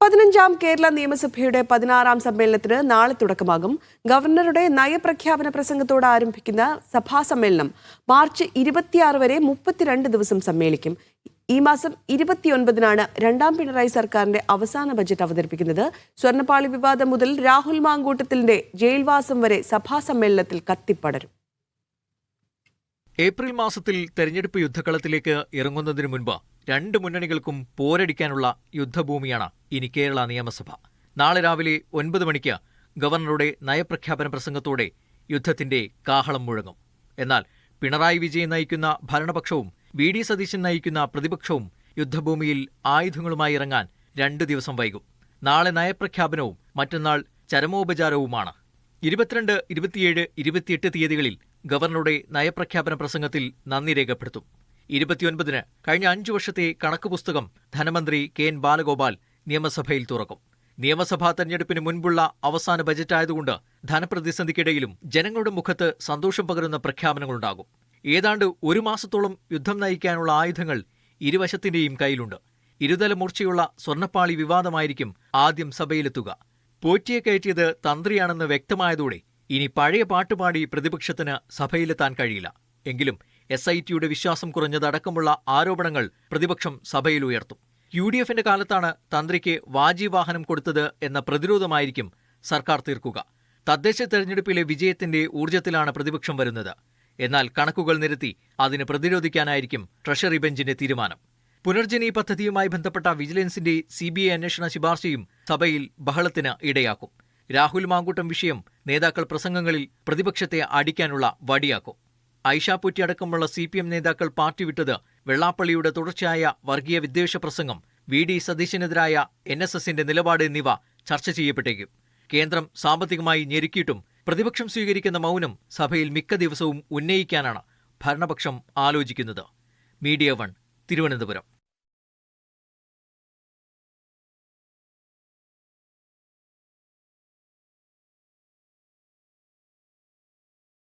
15ാം കേരള നിയമസഭയുടെ 16ാം സമ്മേളനത്തിന് നാളെ തുടക്കമാകും. ഗവർണറുടെ നയപ്രഖ്യാപന പ്രസംഗത്തോടെ ആരംഭിക്കുന്ന സഭാ സമ്മേളനം മാർച്ച് 26 വരെ 32 ദിവസം സമ്മേളിക്കും. ഈ മാസം 29-നാണ് രണ്ടാം പിണറായി സർക്കാരിന്റെ അവസാന ബജറ്റ് അവതരിപ്പിക്കുന്നത്. സ്വർണ്ണപ്പാളി വിവാദം മുതൽ രാഹുൽ മാങ്കൂട്ടത്തിന്റെ ജയിൽവാസം വരെ സഭാ സമ്മേളനത്തിൽ കത്തിപ്പടരും. ഏപ്രിൽ മാസത്തിൽ തെരഞ്ഞെടുപ്പ് യുദ്ധക്കളത്തിലേക്ക് ഇറങ്ങുന്നതിനു മുൻപ് രണ്ട് മുന്നണികൾക്കും പോരടിക്കാനുള്ള യുദ്ധഭൂമിയാണ് ഇനി കേരള നിയമസഭ. നാളെ രാവിലെ 9 മണിക്ക് ഗവർണറുടെ നയപ്രഖ്യാപന പ്രസംഗത്തോടെ യുദ്ധത്തിന്റെ കാഹളം മുഴങ്ങും. എന്നാൽ പിണറായി വിജയൻ നയിക്കുന്ന ഭരണപക്ഷവും വി.ഡി. സതീശൻ നയിക്കുന്ന പ്രതിപക്ഷവും യുദ്ധഭൂമിയിൽ ആയുധങ്ങളുമായി ഇറങ്ങാൻ 2 ദിവസം വൈകും. നാളെ നയപ്രഖ്യാപനവും മറ്റന്നാൾ ചരമോപചാരവുമാണ്. 22, 27, 28 തീയതികളിൽ ഗവർണറുടെ നയപ്രഖ്യാപന പ്രസംഗത്തിൽ നന്ദി രേഖപ്പെടുത്തും. 29-ന് കഴിഞ്ഞ 5 വർഷത്തെ കണക്ക് പുസ്തകം ധനമന്ത്രി കെ.എൻ. ബാലഗോപാൽ നിയമസഭയിൽ തുറക്കും. നിയമസഭാ തെരഞ്ഞെടുപ്പിന് മുൻപുള്ള അവസാന ബജറ്റായതുകൊണ്ട് ധനപ്രതിസന്ധിക്കിടയിലും ജനങ്ങളുടെ മുഖത്ത് സന്തോഷം പകരുന്ന പ്രഖ്യാപനങ്ങളുണ്ടാകും. ഏതാണ്ട് 1 മാസത്തോളം യുദ്ധം നയിക്കാനുള്ള ആയുധങ്ങൾ ഇരുവശത്തിന്റെയും കയ്യിലുണ്ട്. ഇരുതല മൂർച്ചയുള്ള സ്വർണ്ണപ്പാളി വിവാദമായിരിക്കും ആദ്യം സഭയിലെത്തുക. പോറ്റിയെ കയറ്റിയത് തന്ത്രിയാണെന്ന് വ്യക്തമായതോടെ ഇനി പഴയ പാട്ടുപാടി പ്രതിപക്ഷത്തിന് സഭയിലെത്താൻ കഴിയില്ല. എങ്കിലും SITയുടെ വിശ്വാസം കുറഞ്ഞതടക്കമുള്ള ആരോപണങ്ങൾ പ്രതിപക്ഷം സഭയിൽ ഉയർത്തും. UDFന്റെ കാലത്താണ് തന്ത്രിക്ക് വാജിവാഹനം കൊടുത്തത് എന്ന പ്രതിരോധമായിരിക്കും സർക്കാർ തീർക്കുക. തദ്ദേശ തെരഞ്ഞെടുപ്പിലെ വിജയത്തിന്റെ ഊർജ്ജത്തിലാണ് പ്രതിപക്ഷം വരുന്നത്. എന്നാൽ കണക്കുകൾ നിരത്തി അതിന് പ്രതിരോധിക്കാനായിരിക്കും ട്രഷറി ബെഞ്ചിന്റെ തീരുമാനം. പുനർജനി പദ്ധതിയുമായി ബന്ധപ്പെട്ട വിജിലൻസിന്റെ CBI അന്വേഷണ ശുപാർശയും സഭയിൽ ബഹളത്തിന് ഇടയാക്കും. രാഹുൽ മാങ്കൂട്ടം വിഷയം നേതാക്കൾ പ്രസംഗങ്ങളിൽ പ്രതിപക്ഷത്തെ അടിക്കാനുള്ള വടിയാക്കും. ഐഷ പോറ്റി അടക്കമുള്ള CPM നേതാക്കൾ പാർട്ടി വിട്ടത് വെള്ളാപ്പള്ളിയുടെ തുടർച്ചയായ വർഗീയ വിദ്വേഷ പ്രസംഗം, വി.ഡി. സതീശനെതിരായ NSSന്റെ നിലപാട് എന്നിവ ചർച്ച ചെയ്യപ്പെട്ടേക്കും. കേന്ദ്രം സാമ്പത്തികമായി ഞെരുക്കിയിട്ടും പ്രതിപക്ഷം സ്വീകരിക്കുന്ന മൗനം സഭയിൽ മിക്ക ദിവസവും ഉന്നയിക്കാനാണ് ഭരണപക്ഷം ആലോചിക്കുന്നത്. മീഡിയ 1, തിരുവനന്തപുരം.